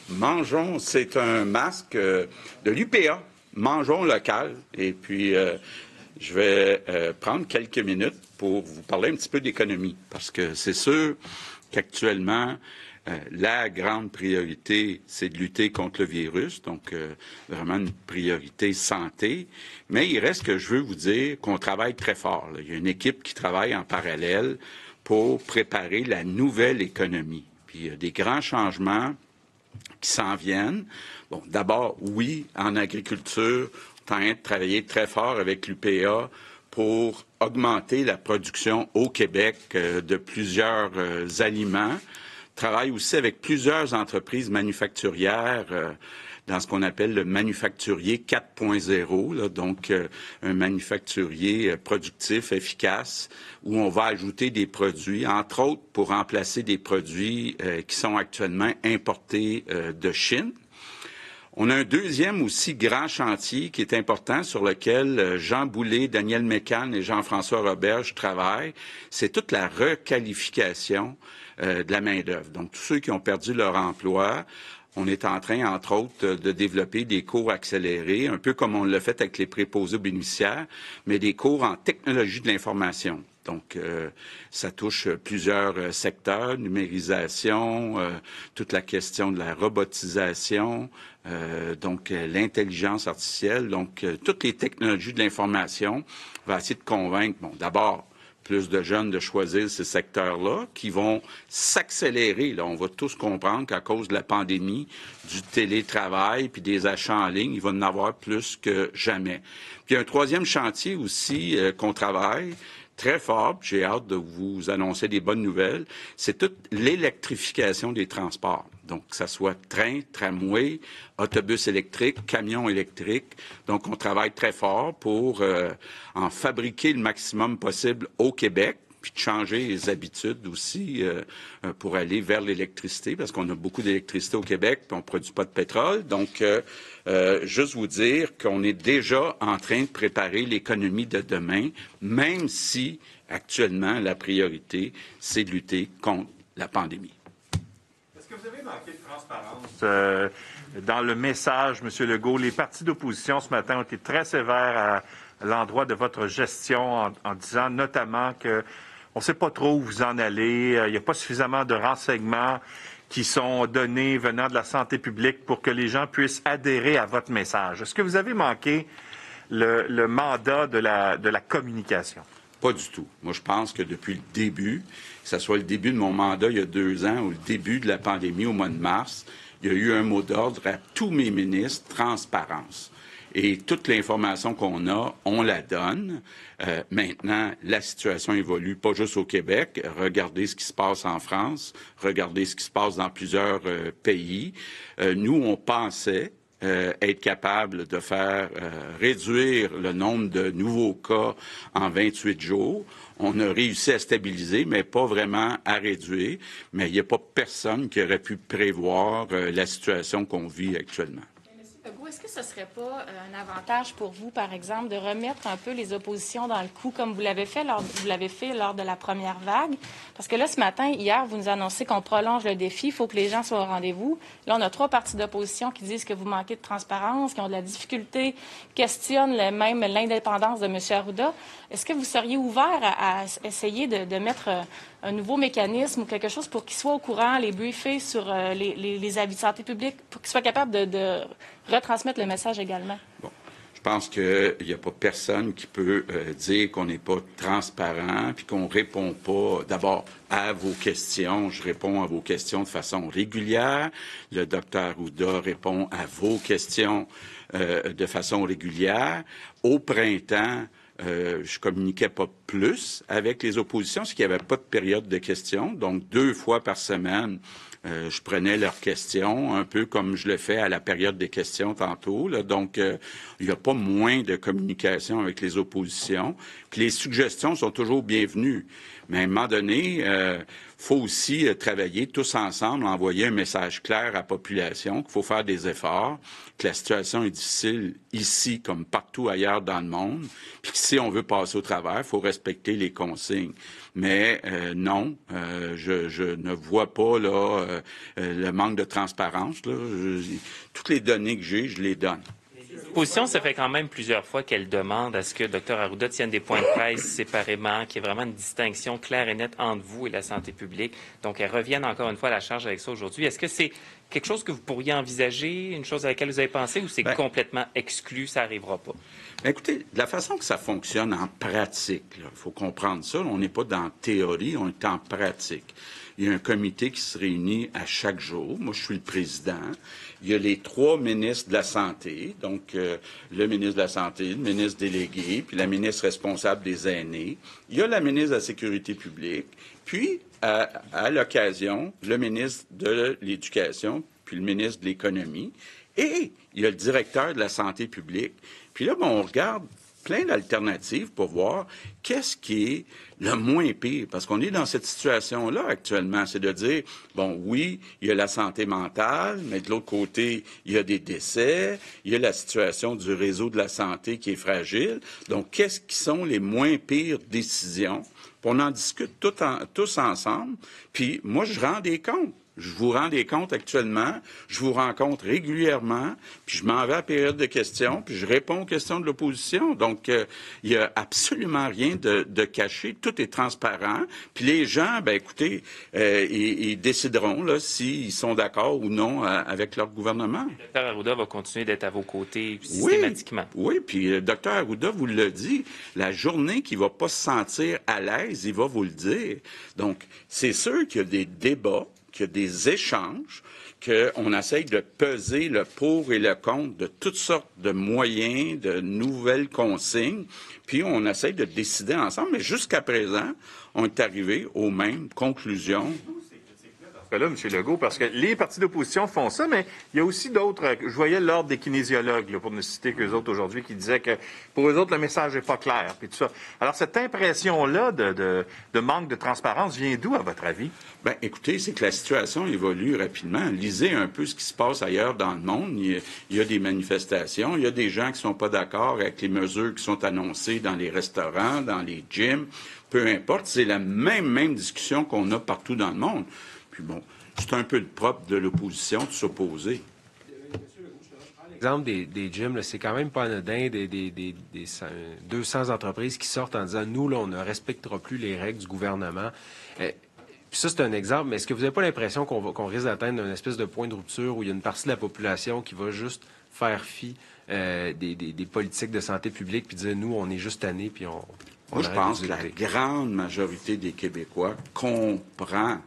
Mangeons, c'est un masque de l'UPA. Mangeons local. Et puis, je vais prendre quelques minutes pour vous parler un petit peu d'économie. Parce que c'est sûr qu'actuellement, la grande priorité, c'est de lutter contre le virus. Donc, vraiment une priorité santé. Mais il reste que je veux vous dire qu'on travaille très fort. Là. Il y a une équipe qui travaille en parallèle pour préparer la nouvelle économie. Puis, il y a des grands changements qui s'en viennent. Bon, d'abord, oui, en agriculture, on est en train de travailler très fort avec l'UPA pour augmenter la production au Québec de plusieurs aliments. On travaille aussi avec plusieurs entreprises manufacturières dans ce qu'on appelle le manufacturier 4.0, donc un manufacturier productif, efficace, où on va ajouter des produits, entre autres pour remplacer des produits qui sont actuellement importés de Chine. On a un deuxième aussi grand chantier qui est important sur lequel Jean Boulet, Daniel Mécan et Jean-François Roberge travaillent. C'est toute la requalification de la main-d'œuvre. Donc, tous ceux qui ont perdu leur emploi, on est en train, entre autres, de développer des cours accélérés, un peu comme on l'a fait avec les préposés aux bénéficiaires, mais des cours en technologie de l'information. Donc, ça touche plusieurs secteurs, numérisation, toute la question de la robotisation, donc l'intelligence artificielle, donc toutes les technologies de l'information. On va essayer de convaincre, bon, d'abord, plus de jeunes de choisir ces secteurs-là qui vont s'accélérer. Là, on va tous comprendre qu'à cause de la pandémie, du télétravail puis des achats en ligne, il va en avoir plus que jamais. Puis il y a un troisième chantier aussi qu'on travaille très fort, j'ai hâte de vous annoncer des bonnes nouvelles, c'est toute l'électrification des transports. Donc, que ce soit train, tramway, autobus électrique, camion électrique. Donc, on travaille très fort pour en fabriquer le maximum possible au Québec, puis de changer les habitudes aussi pour aller vers l'électricité, parce qu'on a beaucoup d'électricité au Québec, puis on ne produit pas de pétrole. Donc, juste vous dire qu'on est déjà en train de préparer l'économie de demain, même si, actuellement, la priorité, c'est de lutter contre la pandémie. Est-ce que vous avez manqué de transparence dans le message, M. Legault? Les partis d'opposition, ce matin, ont été très sévères à l'endroit de votre gestion en disant notamment que on ne sait pas trop où vous en allez, il n'y a pas suffisamment de renseignements qui sont donnés venant de la santé publique pour que les gens puissent adhérer à votre message. Est-ce que vous avez manqué le mandat de la communication? Pas du tout. Moi, je pense que depuis le début, que ce soit le début de mon mandat il y a 2 ans ou le début de la pandémie au mois de mars, il y a eu un mot d'ordre à tous mes ministres, transparence. Et toute l'information qu'on a, on la donne. Maintenant, la situation évolue, pas juste au Québec. Regardez ce qui se passe en France, regardez ce qui se passe dans plusieurs pays. Nous, on pensait être capable de faire réduire le nombre de nouveaux cas en 28 jours. On a réussi à stabiliser, mais pas vraiment à réduire. Mais il n'y a pas personne qui aurait pu prévoir la situation qu'on vit actuellement. Est-ce que ce ne serait pas un avantage pour vous, par exemple, de remettre un peu les oppositions dans le coup, comme vous l'avez fait lors de la première vague? Parce que là, ce matin, hier, vous nous annoncez qu'on prolonge le défi. Il faut que les gens soient au rendez-vous. Là, on a 3 partis d'opposition qui disent que vous manquez de transparence, qui ont de la difficulté, questionnent même l'indépendance de M. Arruda. Est-ce que vous seriez ouvert à essayer de mettre un nouveau mécanisme ou quelque chose pour qu'ils soient au courant, les briefer sur les avis de santé publique, pour qu'ils soient capables de retransmettre le message également? Bon. Je pense qu'il n'y a pas personne qui peut dire qu'on n'est pas transparent puis qu'on ne répond pas d'abord à vos questions. Je réponds à vos questions de façon régulière. Le docteur Arruda répond à vos questions de façon régulière. Au printemps, je communiquais pas plus avec les oppositions, parce qu'il n'y avait pas de période de questions. Donc, 2 fois par semaine, je prenais leurs questions, un peu comme je le fais à la période des questions tantôt. Là. Donc, il n'y a pas moins de communication avec les oppositions. Puis les suggestions sont toujours bienvenues. Mais à un moment donné, faut aussi travailler tous ensemble, envoyer un message clair à la population qu'il faut faire des efforts, que la situation est difficile ici comme partout ailleurs dans le monde, puis que si on veut passer au travers, il faut respecter les consignes. Mais non, je ne vois pas là le manque de transparence. Là. Toutes les données que j'ai, je les donne. L'opposition, ça fait quand même plusieurs fois qu'elle demande à ce que Dr Arruda tienne des points de presse séparément, qu'il y ait vraiment une distinction claire et nette entre vous et la santé publique. Donc, elle revienne encore une fois à la charge avec ça aujourd'hui. Est-ce que c'est quelque chose que vous pourriez envisager, une chose à laquelle vous avez pensé, ou c'est complètement exclu, ça n'arrivera pas? Bien, écoutez, de la façon que ça fonctionne en pratique, il faut comprendre ça, on n'est pas dans la théorie, on est en pratique. Il y a un comité qui se réunit à chaque jour. Moi, je suis le président. Il y a les 3 ministres de la Santé, donc le ministre de la Santé, le ministre délégué, puis la ministre responsable des aînés. Il y a la ministre de la Sécurité publique, puis, à l'occasion, le ministre de l'Éducation, puis le ministre de l'Économie, et il y a le directeur de la Santé publique. Puis là, on regarde plein d'alternatives pour voir qu'est-ce qui est le moins pire. Parce qu'on est dans cette situation-là actuellement. C'est de dire, bon, oui, il y a la santé mentale, mais de l'autre côté, il y a des décès, il y a la situation du réseau de la santé qui est fragile. Donc, qu'est-ce qui sont les moins pires décisions? Puis on en discute tous ensemble. Puis moi, je rends des comptes. Je vous rends des comptes actuellement, je vous rencontre régulièrement, puis je m'en vais à la période de questions, puis je réponds aux questions de l'opposition. Donc, il n'y a absolument rien de caché, tout est transparent. Puis les gens, ben écoutez, ils décideront là s'ils sont d'accord ou non avec leur gouvernement. Le Dr Arruda va continuer d'être à vos côtés systématiquement. Oui, puis le Dr Arruda vous le dit, la journée qu'il ne va pas se sentir à l'aise, il va vous le dire. Donc, c'est sûr qu'il y a des débats, qu'il y a des échanges, qu'on essaye de peser le pour et le contre de toutes sortes de moyens, de nouvelles consignes, puis on essaye de décider ensemble. Mais jusqu'à présent, on est arrivé aux mêmes conclusions. Là, M. Legault, parce que les partis d'opposition font ça, mais il y a aussi d'autres. Je voyais l'ordre des kinésiologues, là, pour ne citer qu'eux autres aujourd'hui, qui disaient que pour eux autres, le message n'est pas clair, puis tout ça. Alors, cette impression-là de manque de transparence vient d'où, à votre avis? Bien, écoutez, c'est que la situation évolue rapidement. Lisez un peu ce qui se passe ailleurs dans le monde. Il y a des manifestations, il y a des gens qui ne sont pas d'accord avec les mesures qui sont annoncées dans les restaurants, dans les gyms. Peu importe, c'est la même discussion qu'on a partout dans le monde. Puis bon, c'est un peu le propre de l'opposition de s'opposer. L'exemple des gyms, là, c'est quand même pas anodin, des 200 entreprises qui sortent en disant « Nous, là, on ne respectera plus les règles du gouvernement ». Puis ça, c'est un exemple, mais est-ce que vous n'avez pas l'impression qu'on risque d'atteindre une espèce de point de rupture où il y a une partie de la population qui va juste faire fi des politiques de santé publique puis dire « Nous, on est juste tannés, puis on Moi, je pense que la grande majorité des Québécois comprend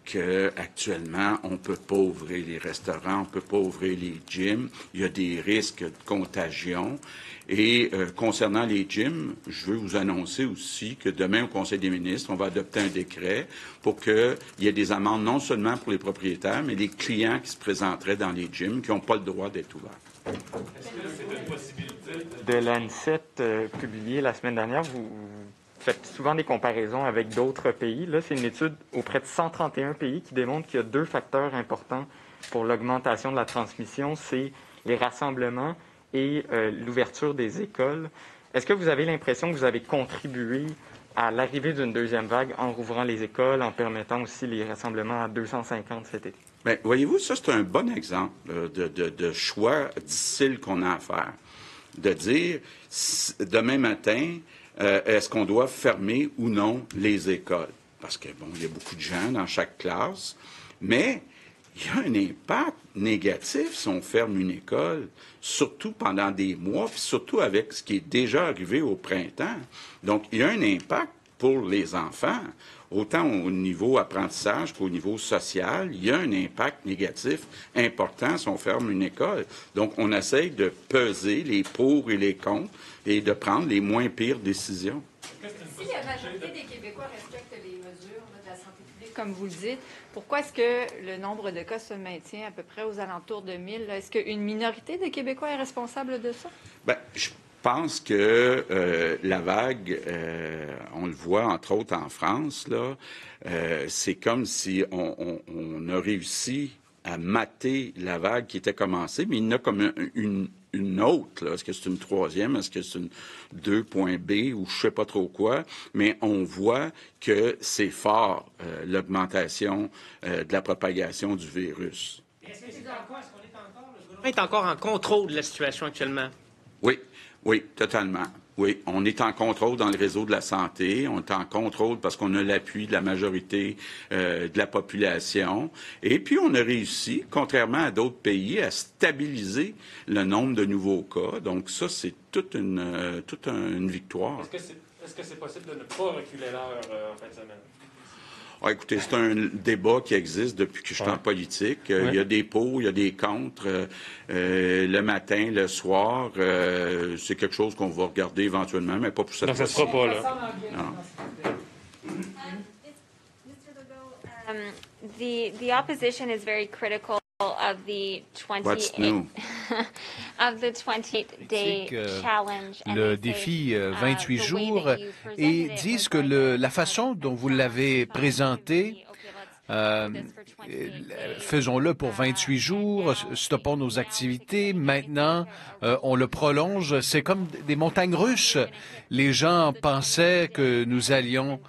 qu'actuellement, on ne peut pas ouvrir les restaurants, on ne peut pas ouvrir les gyms. Il y a des risques de contagion. Et concernant les gyms, je veux vous annoncer aussi que demain, au Conseil des ministres, on va adopter un décret pour qu'il y ait des amendes non seulement pour les propriétaires, mais les clients qui se présenteraient dans les gyms qui n'ont pas le droit d'être ouverts. Est-ce que c'est une possibilité de l'ANSET publiée la semaine dernière? Vous faites souvent des comparaisons avec d'autres pays. Là, c'est une étude auprès de 131 pays qui démontre qu'il y a 2 facteurs importants pour l'augmentation de la transmission. C'est les rassemblements et l'ouverture des écoles. Est-ce que vous avez l'impression que vous avez contribué à l'arrivée d'une deuxième vague en rouvrant les écoles, en permettant aussi les rassemblements à 250 cet été? Bien, voyez-vous, ça, c'est un bon exemple de choix difficile qu'on a à faire. De dire, demain matin, est-ce qu'on doit fermer ou non les écoles? Parce que, bon, il y a beaucoup de gens dans chaque classe, mais il y a un impact négatif si on ferme une école, surtout pendant des mois, puis surtout avec ce qui est déjà arrivé au printemps. Donc, il y a un impact pour les enfants, autant au niveau apprentissage qu'au niveau social. Il y a un impact négatif important si on ferme une école. Donc, on essaye de peser les pour et les contre et de prendre les moins pires décisions. Si la majorité des Québécois respectent les mesures de la santé publique, comme vous le dites, pourquoi est-ce que le nombre de cas se maintient à peu près aux alentours de 1000? Est-ce qu'une minorité des Québécois est responsable de ça? Bien, pense que la vague, on le voit entre autres en France, là, c'est comme si on a réussi à mater la vague qui était commencée, mais il y en a comme une autre. Là. Est-ce que c'est une troisième? Est-ce que c'est une 2.B ou je sais pas trop quoi? Mais on voit que c'est fort, l'augmentation de la propagation du virus. Est-ce qu'on est encore en contrôle de la situation actuellement? Oui, totalement. Oui, on est en contrôle dans le réseau de la santé. On est en contrôle parce qu'on a l'appui de la majorité de la population. Et puis, on a réussi, contrairement à d'autres pays, à stabiliser le nombre de nouveaux cas. Donc, ça, c'est toute une victoire. Est-ce que c'est possible de ne pas reculer l'heure en fin de semaine? Ah, écoutez, c'est un débat qui existe depuis que je suis en politique. Il y a des pour, il y a des contre. Le matin, le soir, c'est quelque chose qu'on va regarder éventuellement, mais pas pour cette fois-ci. Donc, ça ne sera pas, là. Non. Mr. Legault, the opposition is very critical of the 28-day challenge. Le défi 28 jours et disent que la façon dont vous l'avez présenté, faisons-le pour 28 jours, stoppons nos activités, maintenant on le prolonge, c'est comme des montagnes russes. Les gens pensaient que nous allions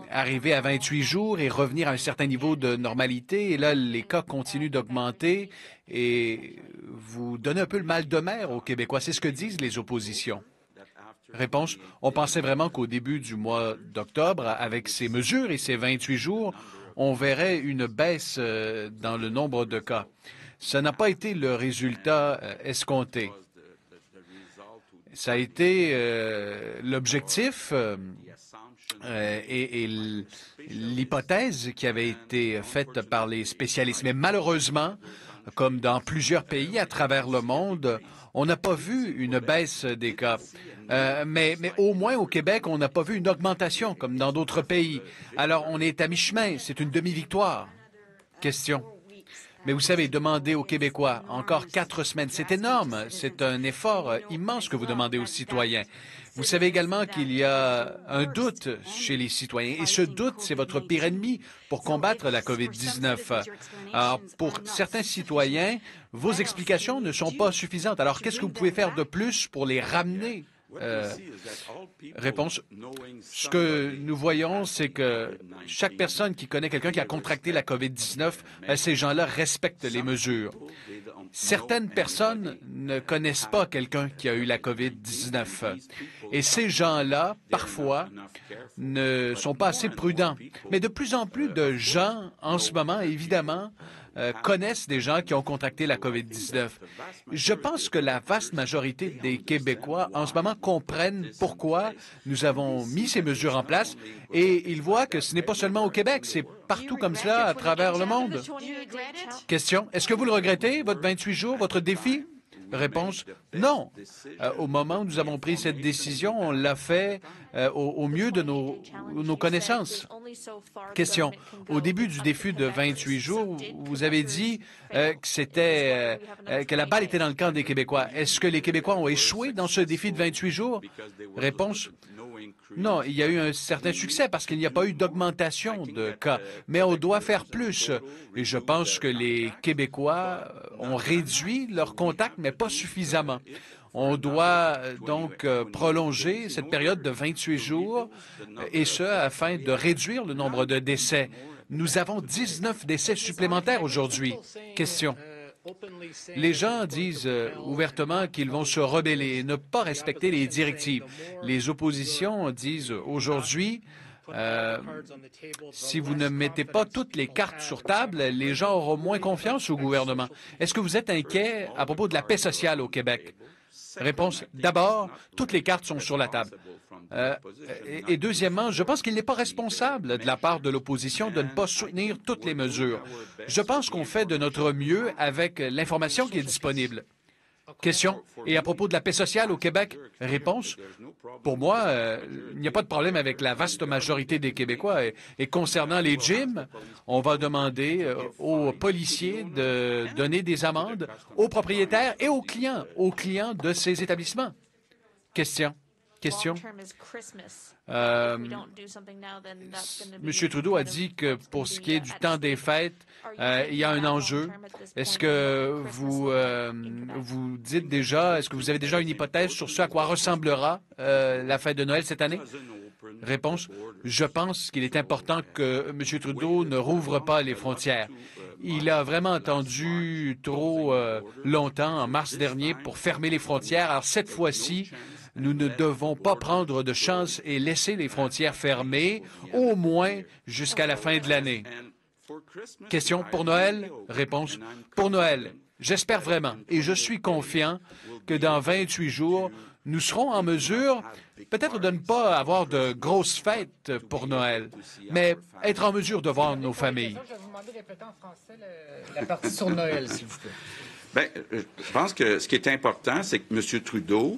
arriver à 28 jours et revenir à un certain niveau de normalité. Et là, les cas continuent d'augmenter et vous donnez un peu le mal de mer aux Québécois. C'est ce que disent les oppositions. Réponse, on pensait vraiment qu'au début du mois d'octobre, avec ces mesures et ces 28 jours, on verrait une baisse dans le nombre de cas. Ça n'a pas été le résultat escompté. Ça a été l'objectif et l'hypothèse qui avait été faite par les spécialistes. Mais malheureusement, comme dans plusieurs pays à travers le monde, on n'a pas vu une baisse des cas. Mais au moins au Québec, on n'a pas vu une augmentation comme dans d'autres pays. Alors, on est à mi-chemin. C'est une demi-victoire. Question. Mais vous savez, demandez aux Québécois encore 4 semaines, c'est énorme. C'est un effort immense que vous demandez aux citoyens. Vous savez également qu'il y a un doute chez les citoyens. Et ce doute, c'est votre pire ennemi pour combattre la COVID-19. Alors, pour certains citoyens, vos explications ne sont pas suffisantes. Alors, qu'est-ce que vous pouvez faire de plus pour les ramener? Réponse. Ce que nous voyons, c'est que chaque personne qui connaît quelqu'un qui a contracté la COVID-19, ces gens-là respectent les mesures. Certaines personnes ne connaissent pas quelqu'un qui a eu la COVID-19. Et ces gens-là, parfois, ne sont pas assez prudents. Mais de plus en plus de gens, en ce moment, évidemment, connaissent des gens qui ont contracté la COVID-19. Je pense que la vaste majorité des Québécois, en ce moment, comprennent pourquoi nous avons mis ces mesures en place et ils voient que ce n'est pas seulement au Québec, c'est partout comme cela à travers le monde. Question. Est-ce que vous le regrettez, votre 28 jours, votre défi? Réponse, non. Au moment où nous avons pris cette décision, on l'a fait au mieux de nos connaissances. Question. Au début du défi de 28 jours, vous avez dit que la balle était dans le camp des Québécois. Est-ce que les Québécois ont échoué dans ce défi de 28 jours? Réponse. Non, il y a eu un certain succès parce qu'il n'y a pas eu d'augmentation de cas, mais on doit faire plus. Et je pense que les Québécois ont réduit leurs contacts, mais pas suffisamment. On doit donc prolonger cette période de 28 jours, et ce, afin de réduire le nombre de décès. Nous avons 19 décès supplémentaires aujourd'hui. Question. Les gens disent ouvertement qu'ils vont se rebeller et ne pas respecter les directives. Les oppositions disent aujourd'hui, si vous ne mettez pas toutes les cartes sur table, les gens auront moins confiance au gouvernement. Est-ce que vous êtes inquiet à propos de la paix sociale au Québec? Réponse, d'abord, toutes les cartes sont sur la table. Et deuxièmement, je pense qu'il n'est pas responsable de la part de l'opposition de ne pas soutenir toutes les mesures. Je pense qu'on fait de notre mieux avec l'information qui est disponible. Question. Et à propos de la paix sociale au Québec, réponse. Pour moi, il n'y a pas de problème avec la vaste majorité des Québécois. Et concernant les gyms, on va demander aux policiers de donner des amendes aux propriétaires et aux clients de ces établissements. Question. M. Trudeau a dit que pour ce qui est du temps des fêtes, il y a un enjeu. Est-ce que vous dites déjà, est-ce que vous avez déjà une hypothèse sur ce à quoi ressemblera la fête de Noël cette année? Réponse. Je pense qu'il est important que M. Trudeau ne rouvre pas les frontières. Il a vraiment attendu trop longtemps, en mars dernier, pour fermer les frontières. Alors cette fois-ci, nous ne devons pas prendre de chance et laisser les frontières fermées, au moins jusqu'à la fin de l'année. Question pour Noël? Réponse. Pour Noël, j'espère vraiment et je suis confiant que dans 28 jours, nous serons en mesure peut-être de ne pas avoir de grosses fêtes pour Noël, mais être en mesure de voir nos familles. Je vais vous demander de répéter en français la partie sur Noël, s'il vous plaît. Bien, je pense que ce qui est important, c'est que M. Trudeau,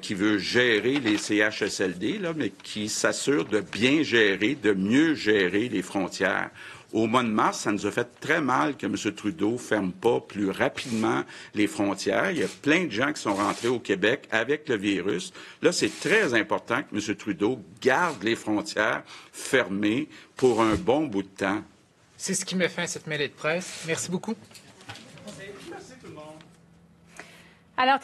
qui veut gérer les CHSLD, là, mais qui s'assure de bien gérer, de mieux gérer les frontières. Au mois de mars, ça nous a fait très mal que M. Trudeau ne ferme pas plus rapidement les frontières. Il y a plein de gens qui sont rentrés au Québec avec le virus. Là, c'est très important que M. Trudeau garde les frontières fermées pour un bon bout de temps. C'est ce qui met fin à cette mêlée de presse. Merci beaucoup. Alors,